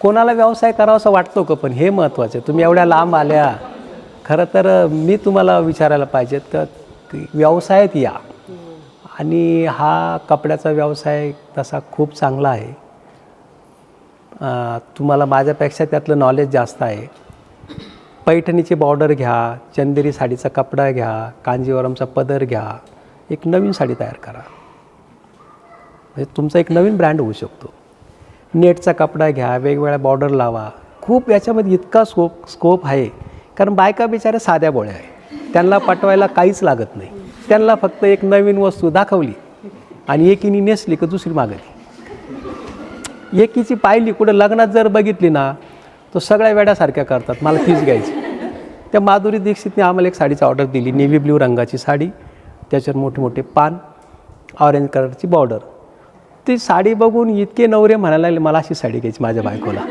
कोणाला व्यवसाय करावासा वाटतो का? पण हे महत्त्वाचं आहे. तुम्ही एवढ्या लांब आल्या, खरं तर मी तुम्हाला विचारायला पाहिजे तर व्यवसायात या. आणि हा कपड्याचा व्यवसाय तसा खूप चांगला आहे. तुम्हाला माझ्यापेक्षा त्यातलं नॉलेज जास्त आहे. पैठणीची बॉर्डर घ्या, चंदेरी साडीचा कपडा घ्या, कांजीवरमचा पदर घ्या, एक नवीन साडी तयार करा. म्हणजे तुमचा एक नवीन ब्रँड होऊ शकतो. नेटचा कपडा घ्या, वेगवेगळ्या बॉर्डर लावा. खूप याच्यामध्ये इतका स्कोप आहे. कारण बायका बिचाऱ्या साध्या बोळ्या आहे, त्यांना पटवायला काहीच लागत नाही. त्यांना फक्त एक नवीन वस्तू दाखवली आणि एकीने नेसली की दुसरी मागली. एकीची पाहिली कुठं लग्नात जर बघितली ना तो सगळ्या वेड्यासारख्या करतात, मला तीच घ्यायची. त्या माधुरी दीक्षितने आम्हाला एक साडीची ऑर्डर दिली, नेव्ही ब्ल्यू रंगाची साडी, त्याच्यावर मोठे मोठे पान, ऑरेंज कलरची बॉर्डर. ती साडी बघून इतके नवरे म्हणायला लागले मला अशी साडी घ्यायची माझ्या बायकोला.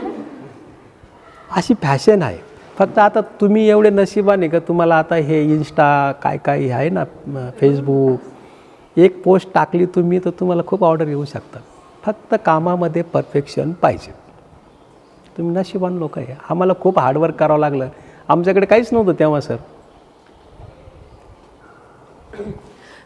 अशी फॅशन आहे. फक्त आता तुम्ही एवढे नशिबाने का तुम्हाला आता हे इंस्टा काय काय आहे ना, फेसबुक, एक पोस्ट टाकली तुम्ही तर तुम्हाला खूप ऑर्डर येऊ शकतात. फक्त कामामध्ये परफेक्शन पाहिजे. तुम्ही नशिबान लोक आहे. आम्हाला खूप हार्डवर्क करावं लागलं. आमच्याकडे काहीच नव्हतं तेव्हा सर.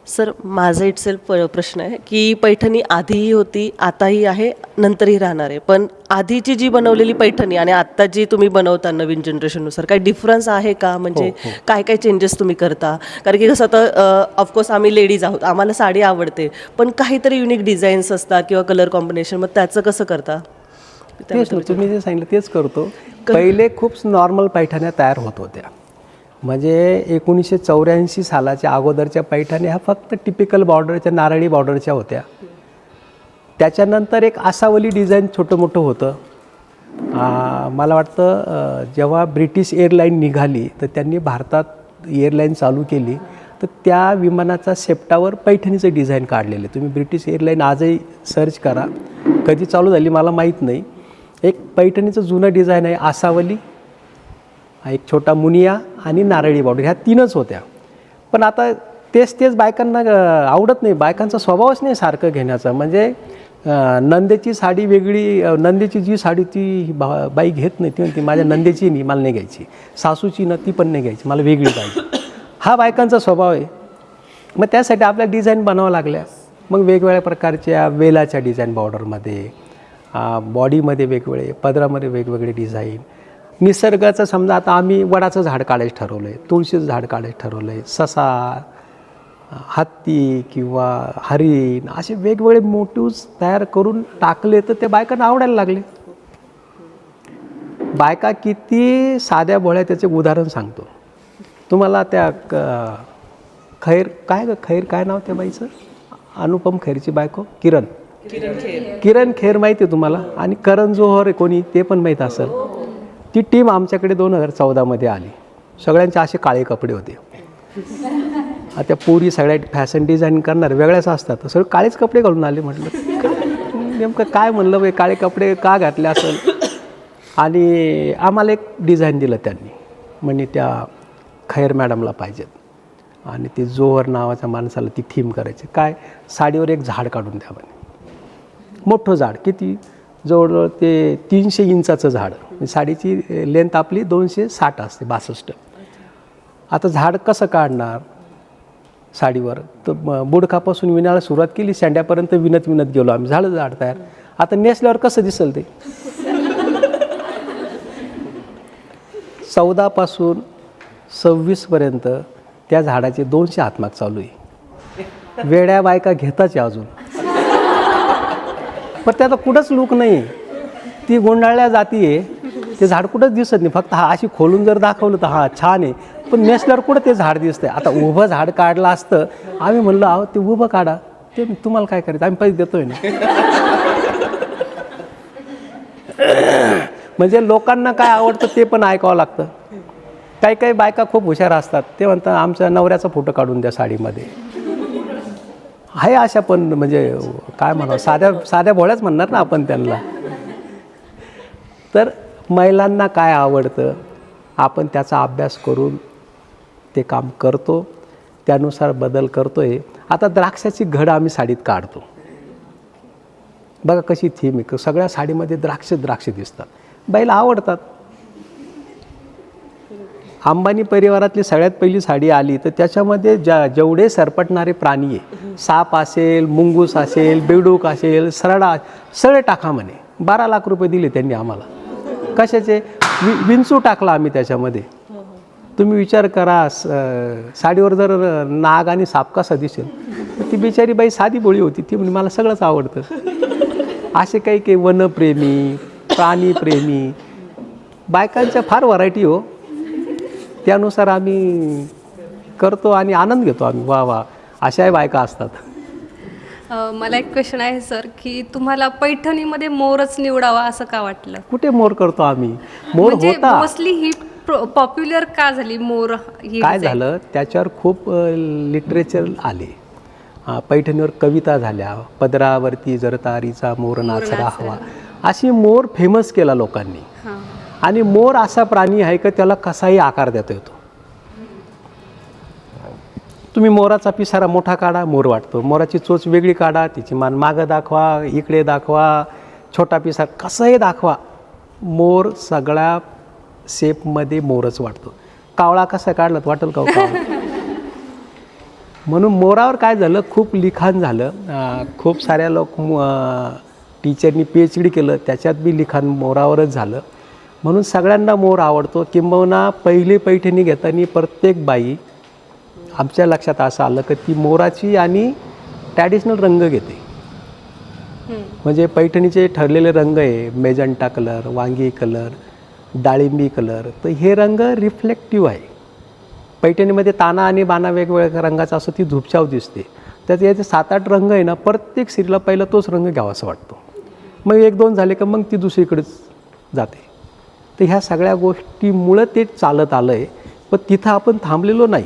सर माझा इटसेल्फ प्रश्न आहे की पैठणी आधीही होती, आताही आहे, नंतरही राहणार आहे. पण आधीची जी बनवलेली पैठणी आणि आत्ता जी तुम्ही बनवता नवीन जनरेशननुसार काही डिफरन्स आहे का? म्हणजे काय काय चेंजेस तुम्ही करता? कारण की कसं आता ऑफकोर्स आम्ही लेडीज आहोत, आम्हाला साडी आवडते, पण काहीतरी युनिक डिझाईन्स असतात किंवा कलर कॉम्बिनेशन, मग त्याचं कसं करता? तेच तुम्ही जे सांगितलं तेच करतो. पहिले खूप नॉर्मल पैठण्या तयार होत होत्या. म्हणजे 1984 सालाच्या अगोदरच्या पैठण्या ह्या फक्त टिपिकल बॉर्डरच्या, नारळी बॉर्डरच्या होत्या. त्याच्यानंतर एक आसावली डिझाईन छोटं मोठं होतं. मला वाटतं जेव्हा ब्रिटिश एअरलाईन निघाली तर त्यांनी भारतात एअरलाईन चालू केली तर त्या विमानाचा शेपटावर पैठणीचं डिझाईन काढलेलं. तुम्ही ब्रिटिश एअरलाईन आजही सर्च करा, कधी चालू झाली मला माहीत नाही. एक पैठणीचं जुनं डिझाईन आहे, आसावली, एक छोटा मुनिया आणि नारळी बॉर्डर, ह्या 3च होत्या. पण आता तेच बायकांना आवडत नाही. बायकांचा स्वभावच नाही सारखं घेण्याचा. म्हणजे नंदेची साडी वेगळी, नंदेची जी साडी ती बाई घेत नाही, ती म्हणते माझ्या नंदेची नाही, मला नाही घ्यायची. सासूची ना ती पण नाही घ्यायची, मला वेगळी पाहिजे. हा बायकांचा स्वभाव आहे. मग त्यासाठी आपल्या डिझाईन बनावं लागल्या. मग वेगवेगळ्या प्रकारच्या वेलाच्या डिझाईन बॉर्डरमध्ये, बॉडीमध्ये वेगवेगळे, पदरामध्ये वेगवेगळे डिझाईन. निसर्गाचं समजा आता आम्ही वडाचं झाड काढायचं ठरवलं आहे, तुळशीचं झाड काढायचं ठरवलं आहे, ससा, हत्ती किंवा हरिण, असे वेगवेगळे मोटिव्स तयार करून टाकले तर ते बायकांना आवडायला लागले. बायका किती साध्या भोळ्या त्याचे उदाहरण सांगतो तुम्हाला. त्या खैर काय नाव त्या बाईचं, अनुपम खेरची बायको, किरण खेर माहिती आहे तुम्हाला. आणि करण जोहर कोणी ते पण माहीत असेल. ती टीम आमच्याकडे 2014 आली. सगळ्यांचे असे काळे कपडे होते. आता पोरी सगळ्या फॅशन डिझाईन करणार वेगळ्याच असतात, सगळे काळेच कपडे घालून आले. म्हटलं नेमकं काय म्हणलं बाई, काळे कपडे का घातले असेल. आणि आम्हाला एक डिझाईन दिलं त्यांनी, म्हणजे त्या खैर मॅडमला पाहिजेत आणि ते जोहर नावाच्या माणसाला ती थीम करायची. काय, साडीवर एक झाड काढून द्या म्हणे, मोठं झाड, किती, जवळजवळ ते 300 इंचाचं झाड. साडीची लेंथ आपली 260 असते, 62. आता झाड कसं काढणार साडीवर, तर बुडखापासून विणायला सुरुवात केली, शेंड्यापर्यंत विणत गेलो आम्ही, झाड तयार. आता नेसल्यावर कसं दिसेल ते. 14 पासून 26पर्यंत त्या झाडाचे 200 हातमाग चालू आहे. वेड्या बायका घेताच अजून, पण त्याचा कुठंच लूक नाही. ती गोंडाळल्या जाती आहे, ते झाड कुठंच दिसत नाही. फक्त हा अशी खोलून जर दाखवलं तर हा छान आहे, पण नेसल्यावर कुठं ते झाड दिसतंय. आता उभं झाड काढलं असतं, आम्ही म्हणलं आहो ते उभं काढा, ते तुम्हाला काय करायचं, आम्ही पैसे देतोय ना. म्हणजे लोकांना काय आवडतं ते पण ऐकावं लागतं. काही बायका खूप हुशार असतात, ते म्हणतात आमच्या नवऱ्याचा फोटो काढून द्या साडीमध्ये. आहे अशा पण म्हणजे काय म्हणावं साध्या साध्या भोळ्याच म्हणणार ना आपण त्यांना. तर महिलांना काय आवडतं आपण त्याचा अभ्यास करून ते काम करतो, त्यानुसार बदल करतो आहे. आता द्राक्षाची घड आम्ही साडीत काढतो. बघा कशी थीम आहे, सगळ्या साडीमध्ये द्राक्ष दिसतात, बाईला आवडतात. अंबानी परिवारातली सगळ्यात पहिली साडी आली तर त्याच्यामध्ये जेवढे सरपटणारे प्राणी आहे, साप असेल, मुंगूस असेल, बेडूक असेल, सगळे टाका म्हणे. 12 लाख रुपये दिले त्यांनी आम्हाला. कशाचे? विंचू टाकला आम्ही त्याच्यामध्ये. तुम्ही विचार करा, साडीवर जर नाग आणि साप कसा दिसेल, तर ती बिचारी बाई साधी बोळी होती, ती म्हणजे मला सगळंच आवडतं. असे काही काही वनप्रेमी, प्राणीप्रेमी बायकांच्या फार व्हरायटी हो. त्यानुसार आम्ही करतो आणि आनंद घेतो आम्ही. वा वा, अशाही बायका असतात. मला एक क्वेश्चन आहे सर, की तुम्हाला पैठणीमध्ये मोरच निवडावा असं का वाटलं? कुठे मोर करतो आम्ही? मोर म्हणजे होता. मोस्टली ही पॉप्युलर का झाली मोर ही काय design? झालं, त्याच्यावर खूप लिटरेचर आले. पैठणीवर कविता झाल्या, पदरावरती जर तारीचा मोर नाचरा हवा, अशी मोर फेमस केला लोकांनी. हां. आणि मोर असा प्राणी आहे की त्याला कसाही आकार देता येतो. तुम्ही मोराचा पिसारा मोठा काढा, मोर वाटतो. मोराची चोच वेगळी काढा, तिची मान मागं दाखवा, इकडे दाखवा, छोटा पिसारा कसंही दाखवा, मोर सगळ्या शेपमध्ये मोरच वाटतो. कावळा कसा काढला वाटेल का हो कावळा? म्हणून मोरावर काय झालं, खूप लिखाण झालं. खूप साऱ्या टीचरनी PhD केलं, त्याच्यात बी लिखाण मोरावरच झालं. म्हणून सगळ्यांना मोर आवडतो. किंबहुना पहिली पैठणी घेताना प्रत्येक बाई आमच्या लक्षात असं आलं की ती मोराची आणि ट्रॅडिशनल रंग घेते. म्हणजे पैठणीचे ठरलेले रंग आहे, मेजंटा कलर, वांगी कलर, डाळिंबी कलर. तर हे रंग रिफ्लेक्टिव्ह आहे. पैठणीमध्ये ताना आणि बाणा वेगवेगळ्या रंगाचा असं ती झुपचाव दिसते. त्यात याचे 7-8 रंग आहे ना, प्रत्येक स्त्रीला पहिला तोच रंग घ्यावा असं वाटतो. मग 1-2 झाले का मग ती दुसरीकडेच जाते. तर ह्या सगळ्या गोष्टीमुळं ते चालत आलं आहे. पण तिथं आपण थांबलेलो नाही.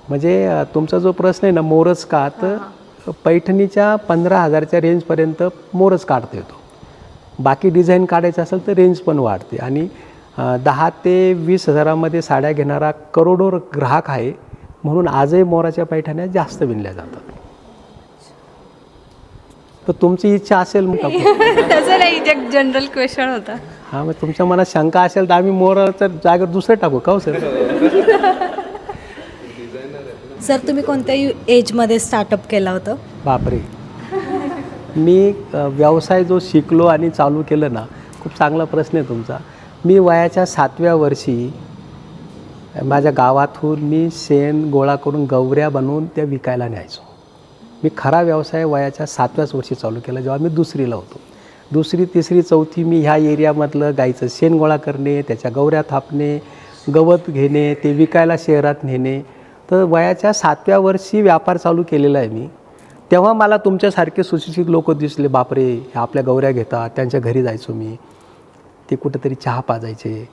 म्हणजे तुमचा जो प्रश्न आहे ना, मोरच का, तर पैठणीच्या 15,000च्या रेंजपर्यंत मोरच काढता येतो. बाकी डिझाईन काढायचं असेल तर रेंज पण वाढते. आणि 10 ते 20 हजारामध्ये साड्या घेणारा करोडो ग्राहक आहे. म्हणून आजही मोराच्या पैठण्या जास्त विणल्या जातात. तर तुमची इच्छा असेल मग तसं नाही, एक जनरल क्वेश्चन होता. हां, मग तुमच्या मनात शंका असेल तर आम्ही मोराच्या जागेवर दुसरं टाकू का हो सर? सर तुम्ही कोणत्या एजमध्ये स्टार्टअप केला होतं? बापरे, मी व्यवसाय जो शिकलो आणि चालू केलं ना, खूप चांगला प्रश्न आहे तुमचा. मी वयाच्या 7व्या वर्षी माझ्या गावातून मी शेण गोळा करून गवऱ्या बनवून त्या विकायला न्यायचो. मी खरा व्यवसाय वयाच्या 7व्याच वर्षी चालू केला, जेव्हा मी 2रीला होतो. 2री, 3री, 4थी मी ह्या एरियामधलं गाईचं शेण गोळा करणे, त्याच्या गवऱ्या थापणे, गवत घेणे, ते विकायला शहरात नेणे. तर वयाच्या 7व्या वर्षी व्यापार चालू केलेला आहे मी. तेव्हा मला तुमच्यासारखे सुशिक्षित लोक दिसले. बापरे, हे आपल्या गवऱ्या घेतात. त्यांच्या घरी जायचो मी, ते कुठंतरी चहा पाजायचे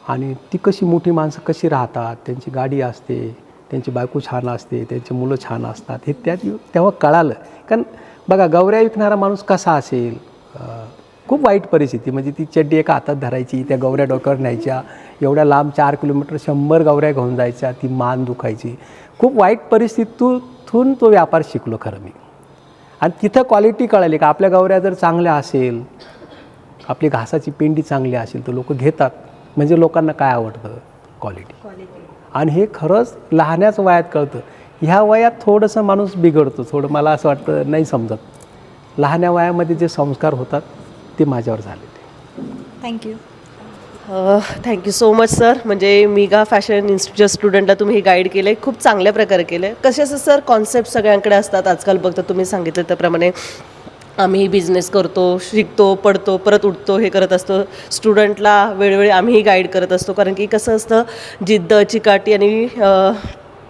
आणि ती कशी मोठी माणसं कशी राहतात, त्यांची गाडी असते, त्यांची बायको छान असते, त्यांची मुलं छान असतात, हे तेव्हा कळालं. कारण बघा, गवऱ्या विकणारा माणूस कसा असेल, खूप वाईट परिस्थिती. म्हणजे ती चड्डी एका हातात धरायची, त्या गवऱ्या डोक्यावर न्यायच्या, एवढ्या लांब 4 किलोमीटर 100 गवऱ्या घेऊन जायच्या, ती मान दुखायची. खूप वाईट परिस्थितीतून तो व्यापार शिकलो खरं मी. आणि तिथं क्वालिटी कळाली का आपल्या गवऱ्या जर चांगल्या असेल, आपली घासाची पेंडी चांगली असेल तर लोक घेतात. म्हणजे लोकांना काय आवडतं? क्वालिटी. आणि हे खरंच लहानच वयात कळतं. ह्या वयात थोडंसं माणूस बिघडतो, थोडं मला असं वाटतं नाही समजत. लहान्या वयामध्ये जे संस्कार होतात ते माझ्यावर झाले. Thank you. Thank you so much sir. म्हणजे मिगा फॅशन इन्स्टिट्यूटच्या स्टुडंटला तुम्ही हे गाईड केलं आहे, खूप चांगल्या प्रकारे केलं आहे. कसे असं सर कॉन्सेप्ट सगळ्यांकडे असतात आजकाल. बघता तुम्ही सांगितलं त्याप्रमाणे आम्ही बिझनेस करतो, शिकतो, पडतो, परत उठतो, हे करत असतो. स्टुडंटला वेळोवेळी आम्हीही गाईड करत असतो. कारण की कसं असतं, जिद्द, चिकाटी आणि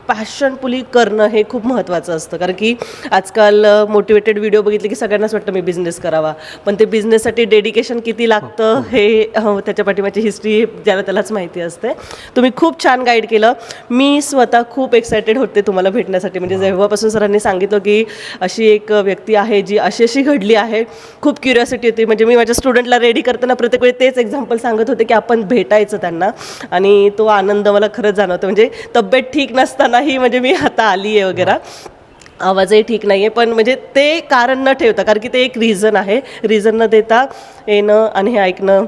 पॅशनफुली करणं हे खूप महत्त्वाचं असतं. कारण की आजकाल मोटिवेटेड व्हिडिओ बघितले की सगळ्यांनाच वाटतं मी बिझनेस करावा, पण ते बिझनेससाठी डेडिकेशन किती लागतं हे त्याच्या पाठीमागची हिस्ट्री ज्याला त्यालाच माहिती असते. तुम्ही खूप छान गाईड केलं. मी स्वतः खूप एक्सायटेड होते तुम्हाला भेटण्यासाठी. म्हणजे जेव्हापासून सरांनी सांगितलं की अशी एक व्यक्ती आहे जी अशी घडली आहे, खूप क्युरिओसिटी होती. म्हणजे मी माझ्या स्टुडंटला रेडी करताना प्रत्येक वेळी तेच एक्झाम्पल सांगत होते की आपण भेटायचं त्यांना, आणि तो आनंद मला खरंच जाणवतो. म्हणजे तब्येत ठीक नसतानाही म्हणजे मी आता आली आहे वगैरे, आवाजही ठीक नाही आहे, पण म्हणजे ते कारण न ठेवता, कारण की ते एक रिझन आहे, रिझन न देता येणं आणि हे ऐकणं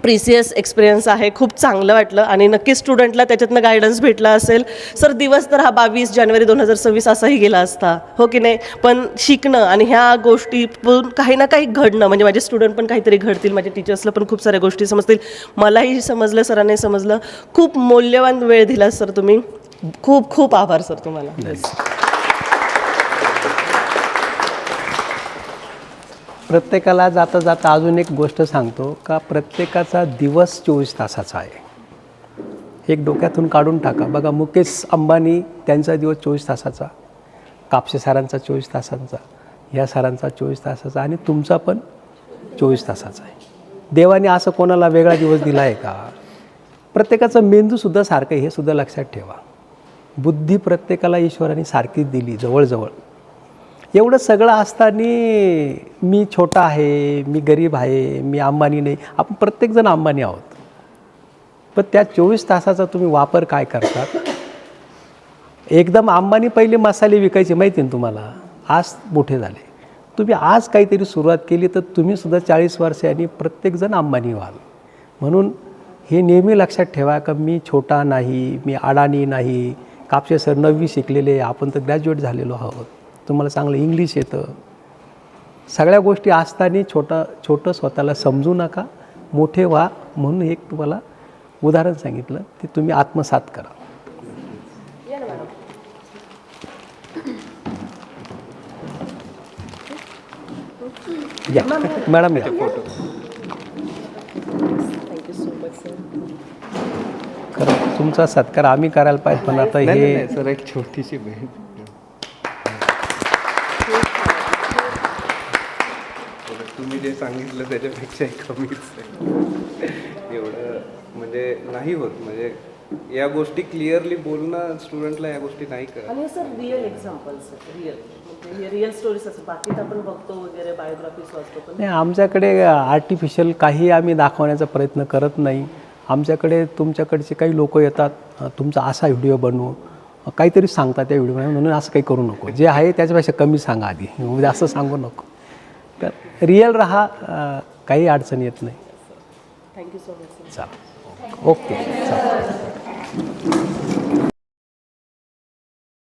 प्रिसियस एक्सपिरियन्स आहे. खूप चांगलं वाटलं आणि नक्कीच स्टुडंटला त्याच्यातनं गायडन्स भेटला असेल. सर दिवस तर हा 22 जानेवारी 2026 असाही गेला असता, हो की नाही, पण शिकणं आणि ह्या गोष्टीतून काही ना काही घडणं, म्हणजे माझे स्टुडंट पण काहीतरी घडतील, माझ्या टीचर्सला पण खूप साऱ्या गोष्टी समजतील, मलाही समजलं, सरांनी समजलं. खूप मौल्यवान वेळ दिला सर तुम्ही. खूप खूप आभार सर तुम्हाला. प्रत्येकाला जाता जाता अजून एक गोष्ट सांगतो का प्रत्येकाचा दिवस 24 तासाचा आहे. एक डोक्यातून काढून टाका. बघा मुकेश अंबानी त्यांचा दिवस 24 तासाचा, कापसे सरांचा 24 तासांचा, ह्या सरांचा 24 तासाचा, आणि तुमचा पण 24 तासाचा आहे. देवाने असं कोणाला वेगळा दिवस दिला आहे का? प्रत्येकाचं मेंदूसुद्धा सारखं आहे, हे सुद्धा लक्षात ठेवा. बुद्धी प्रत्येकाला ईश्वराने सारखीच दिली, जवळजवळ. एवढं सगळं असताना मी छोटा आहे, मी गरीब आहे, मी अंबानी नाही, आपण प्रत्येकजण अंबानी आहोत. पण त्या 24 तासाचा तुम्ही वापर काय करतात? एकदम अंबानी पहिले मसाले विकायचे माहिती ना तुम्हाला, आज मोठे झाले. तुम्ही आज काहीतरी सुरुवात केली तर तुम्हीसुद्धा 40 वर्षांनी प्रत्येकजण अंबानी व्हाल. म्हणून हे नेहमी लक्षात ठेवा का मी छोटा नाही, मी अडाणी नाही. कापसे सर 9वी शिकलेले, आपण तर ग्रॅज्युएट झालेलो आहोत. तुम्हाला चांगलं इंग्लिश येतं. सगळ्या गोष्टी असताना छोटं स्वतःला समजू नका, मोठे व्हा. म्हणून एक तुम्हाला उदाहरण सांगितलं, ते तुम्ही आत्मसात करा. या मॅडम या. खरं तुमचा सत्कार आम्ही करायला पाहिजे, पण आता हे सर एक छोटीशी भेट. तुम्ही जे सांगितलं त्याच्यापेक्षा कमीच आहे. एवढं म्हणजे नाही होत. म्हणजे या गोष्टी क्लिअरली बोलणं स्टुडंटला या गोष्टी नाही करत. आणि sir real examples, real stories असं बाकी आपण बघतो वगैरे, बायोग्राफीज वाचतो, पण नाही, आमच्याकडे आर्टिफिशियल काही आम्ही दाखवण्याचा प्रयत्न करत नाही. आमच्याकडे तुमच्याकडचे काही लोक येतात, तुमचा असा व्हिडिओ बनवू, काहीतरी सांगतात त्या व्हिडिओमध्ये, म्हणून असं काही करू नको, जे आहे त्याच्यापेक्षा कमी सांगा आधी, म्हणजे असं सांगू नको. तर रिअल राहा, काही अडचण येत नाही. Thank you so much. चालेल, ओके, चालेल.